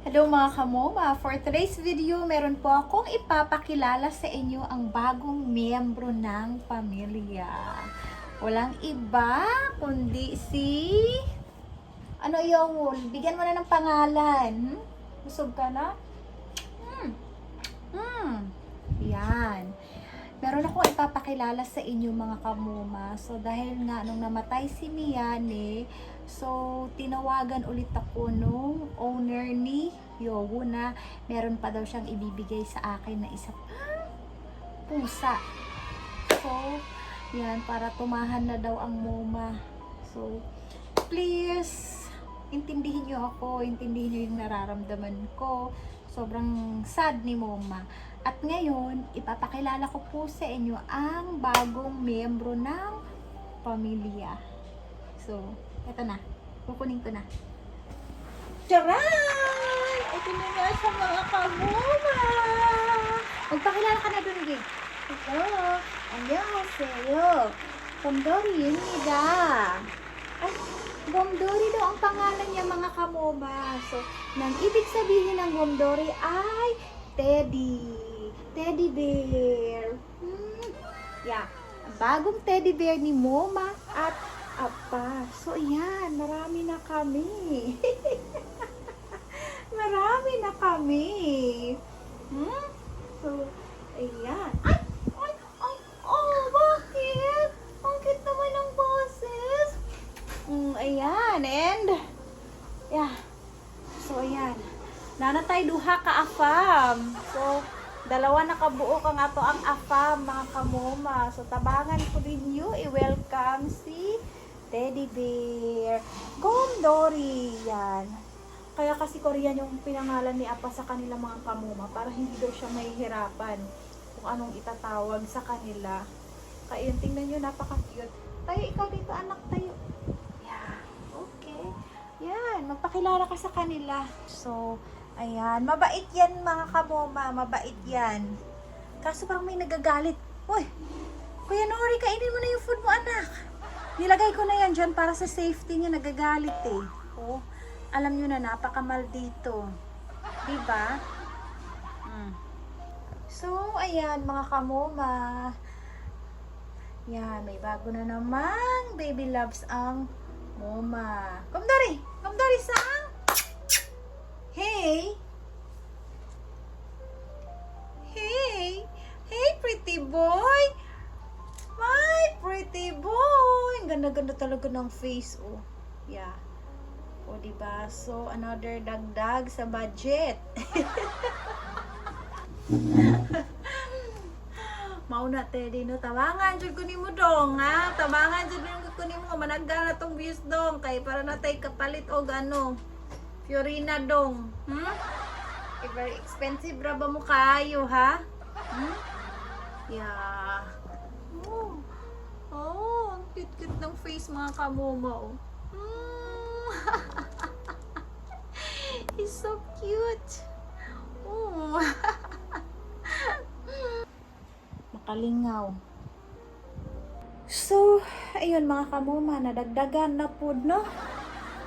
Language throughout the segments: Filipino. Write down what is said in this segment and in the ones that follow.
Hello mga kamoma! For today's video, meron po akong ipapakilala sa inyo ang bagong miyembro ng pamilya. Walang iba, kundi si... Ano yun? Bigyan mo na ng pangalan. Busog ka na? Yan. Meron akong ipapakilala sa inyo mga kamoma. So, dahil nga nung namatay si Miyane, so, tinawagan ulit ako nung owner ni Yowo na meron pa daw siyang ibibigay sa akin na isa pang pusa. So, yan, para tumahan na daw ang moma. So, please, intindihin nyo ako, intindihin nyo yung nararamdaman ko. Sobrang sad ni moma. At ngayon, ipapakilala ko po sa inyo ang bagong miyembro ng pamilya. So, eto na. Kukunin ko na. Charan! Ito na nga sa mga kamoma! Magpakilala ka na dun, Gig. Hello! Annyeonghaseyo! Gomdori yunida! Ay, Gomdori daw ang pangalan niya mga kamoma. So, nang ibig sabihin ng Gomdori ay Teddy. Teddy bear. Yeah. Ang bagong teddy bear ni Moma at Apa. So, ayan. Marami na kami. Marami na kami. So, ayan. Ay! Ay! Ay! Oh, bakit? Ang cute naman ng boses. Ayan. And, yeah. So, ayan. Nanatay duha ka afam. So, dalawa nakabuo ka nga to ang afam, mga kamoma. So, tabangan ko ninyo. I-welcome si Teddy Bear. Gomdori. Yan. Kaya kasi Korean yung pinangalan ni Apa sa kanila mga kamoma para hindi daw siya mahihirapan kung anong itatawag sa kanila. Kaya yun, tingnan nyo, napaka-cute. Tayo, ikaw dito, anak, tayo. Yeah. Okay. Yan. Magpakilala ka sa kanila. So, ayan, mabait yan mga kamoma, mabait yan. Kaso parang may nagagalit. Uy, Kuya Nori, kainin mo na yung food mo, anak. Nilagay ko na yan dyan para sa safety niya, nagagalit eh. Oh, alam nyo na, napakamal dito. Diba? So, ayan mga kamoma. Yan, may bago na namang baby loves ang moma. Gomdori! Gomdori sang! Hey! Hey! Hey, pretty boy! My pretty boy! Ang ganda-ganda talaga ng face, oh. Yeah. O, diba? So, another dagdag sa budget. Mauna, Teddy, no? Tabangan, dyan kunin mo dong, ha? Tabangan, dyan kunin mo. Managana na tong views dong. Kaya para natay kapalit o gano. Fiorina dong. Very expensive ra ba mo kayo, ha? Yeah. Oh, ang cute-cute ng face mga kamoma, oh. He's so cute. Oh. Makalingaw. So, ayun mga kamoma, nadagdagan na po, no?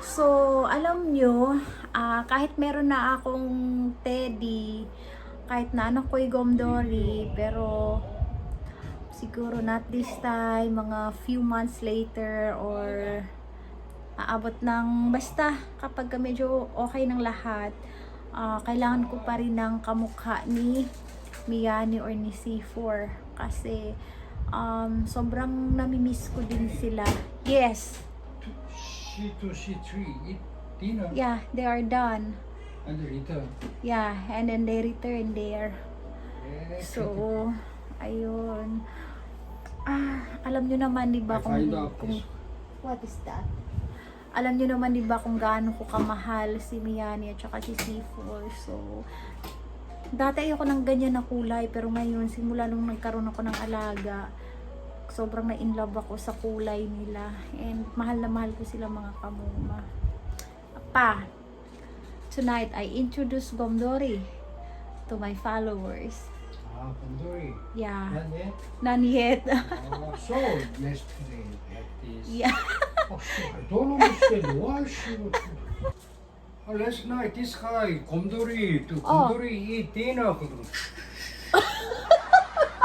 So, alam nyo, kahit meron na akong teddy, kahit na anak ko'y Gomdori, pero siguro not this time, mga few months later, or aabot ng, basta kapag medyo okay ng lahat, kailangan ko pa rin ng kamukha ni Miyane or ni C4, kasi sobrang namimiss ko din sila. Yes! C2, C3, eat dinner. Yeah, they are done. And return. Yeah, and then they return there. So, ayun. Alam nyo naman, di ba, what is that? Alam nyo naman, di ba, kung gaano ko kamahal si Miyane at saka si C4. So, dati ayoko ng ganyan na kulay, pero ngayon, simula nung nagkaroon ako ng alaga, sobrang na-inlove ako sa kulay nila. And mahal na mahal ko sila mga kamoma. Pa, tonight I introduce Gomdori to my followers. Gomdori. Yeah. Not yet? None yet. So, yesterday, like this. Yeah. Oh, shit, I don't understand why she would... Last night this guy 곰돌이 또 어. 곰돌이 eat dinner 그러고.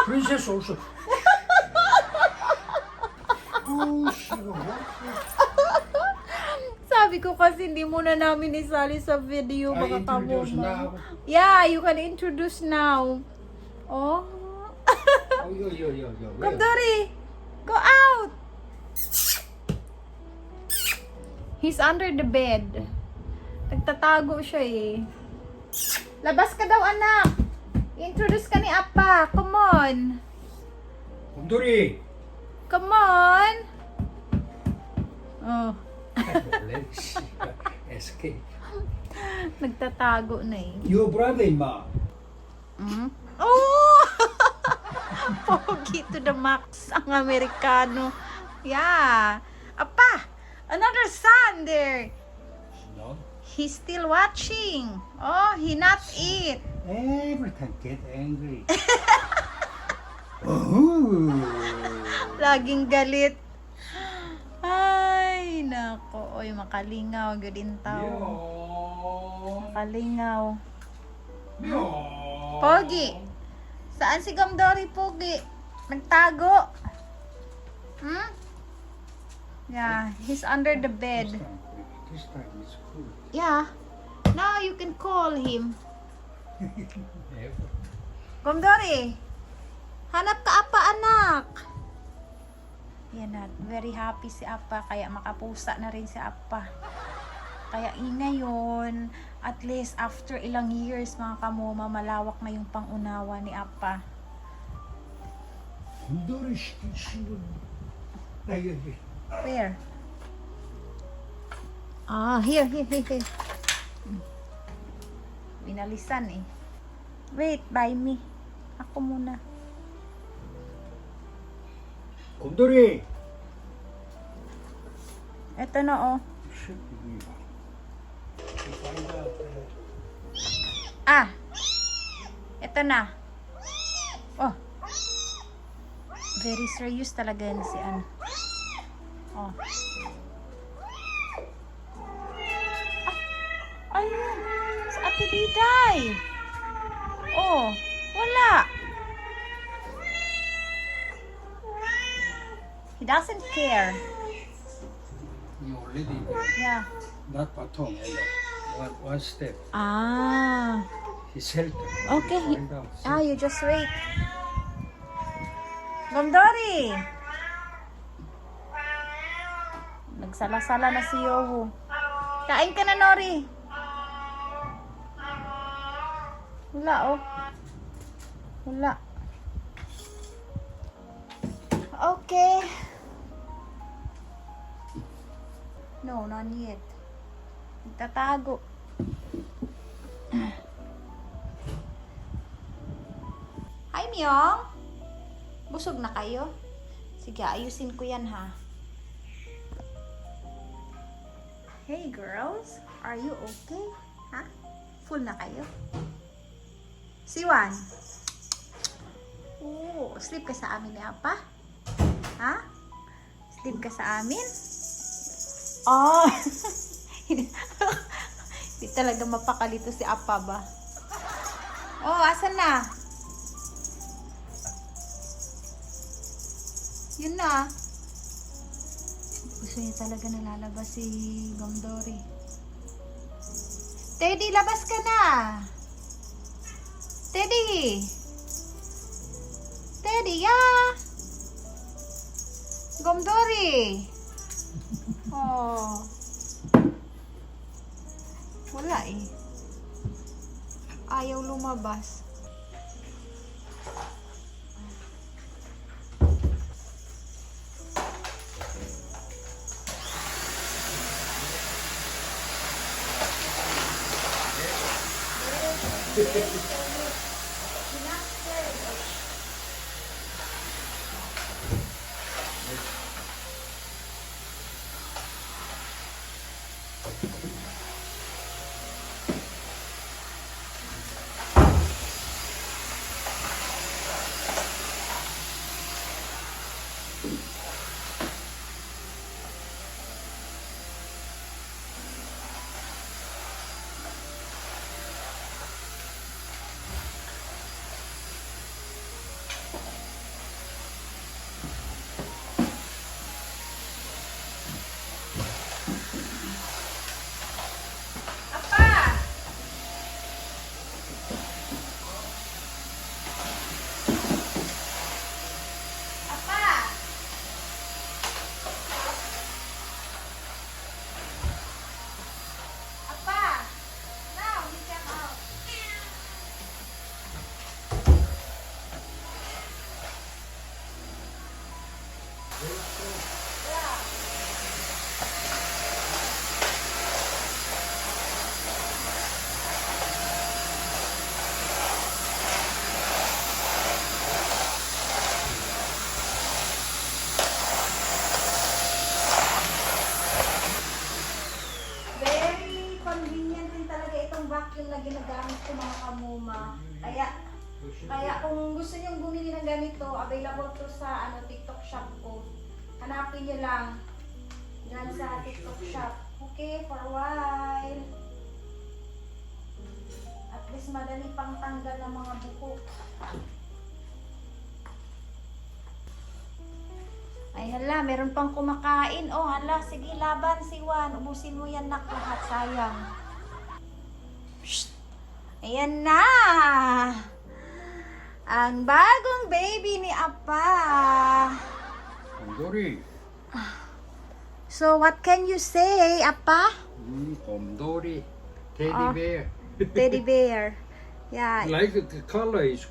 Princess also. Oh, shit, what? Sabi ko kasi hindi mo na namin isali sa video. I Baka introduce tamo mo. now. Yeah, you can introduce now. Oh. Oh, yo. Come, Dory. Go out. He's under the bed. Nagtatago siya eh. Labas ka daw, anak. Introduce ka ni Appa. Come on. 곰돌이. Come on. Oh. Let's escape. Nagtatago na eh. Your brother, ma. Oh! Pogi to the max ang Amerikano. Yeah. Apa, another son there. No. He's still watching. Oh, he not eat. Every time get angry. Oh. Laging galit. Ay, nako. Oy, makalingaw. Gadin tao. Makalingaw. Pogi. Saan si Gomdori, Pogi? Nagtago. Hmm? Yeah, he's under the bed. This time it's cool. Yeah. Now you can call him. Never. Gomdori, hanap ka Apa, anak. Yan na, very happy si Apa, kaya makapusa na rin si Apa. Kaya ngayon, at least after ilang years mga kamoma, malawak na yung pangunawa ni Apa. 곰돌이 시키는 나 여기. Where? Ah, here. Binalisan eh. Wait, by me. Ako muna. 곰돌이. Eto na oh. Ah. Eto na. Oh. Very serious talaga yan si Ann. Oh. Ah. Ayun. Sa Ate Diday. Oh. Wala. He doesn't care. You already Yeah. not baton and one step. Ah. He's healthy. Okay. Find out. Ah, you just wait. Gomdori! Nagsala-sala na si Yowo. Kain ka na, Nori. Wala, oh. Wala. Okay. No, not yet. Nagtatago. Hi, Myong. Busog na kayo? Sige, ayusin ko yan, ha? Hey, girls. Are you okay? Ha? Full na kayo? Siwan. Oh, sleep ka sa amin ni Apa? Ha? Sleep ka sa amin? Oh. Hindi talaga mapakalito si Apa ba? Oh, asan na? Yun na. Gusto niya talaga nalalabas si Gomdori. Teddy, labas ka na. Teddy. Teddy, yeah. Gomdori. Oh. Wala eh. Ayaw lumabas. na ginagamit ko mga kamuma. Kaya kung gusto nyo bumili ng ganito, available to sa TikTok shop ko. Hanapin nyo lang. Yan sa TikTok shop. Okay, for a while. At least madali pang tanggal ng mga buhok. Ay hala, meron pang kumakain. Oh hala, sige laban si Juan. Ubusin mo yan nak lahat, sayang. Shh! Ayan na! Ang bagong baby ni Apa. 곰돌이. So what can you say, Apa? 곰돌이. Teddy bear. Teddy bear. Yeah. Like the color is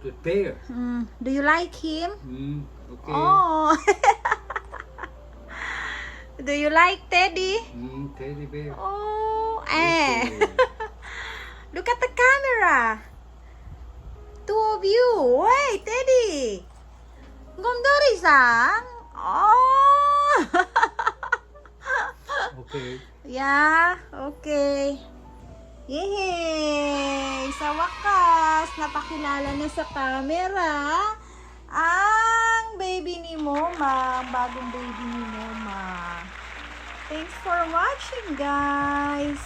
the bear. Do you like him? Okay. Oh. Do you like Teddy? Teddy bear. Oh, Look at the camera. Two of you. Wait, Teddy. Gondori-san. Oh. Okay. Yeah, okay. Yay! Sa wakas, napakilala na sa camera ang baby ni Moma, ang bagong baby ni Moma. Thanks for watching, guys.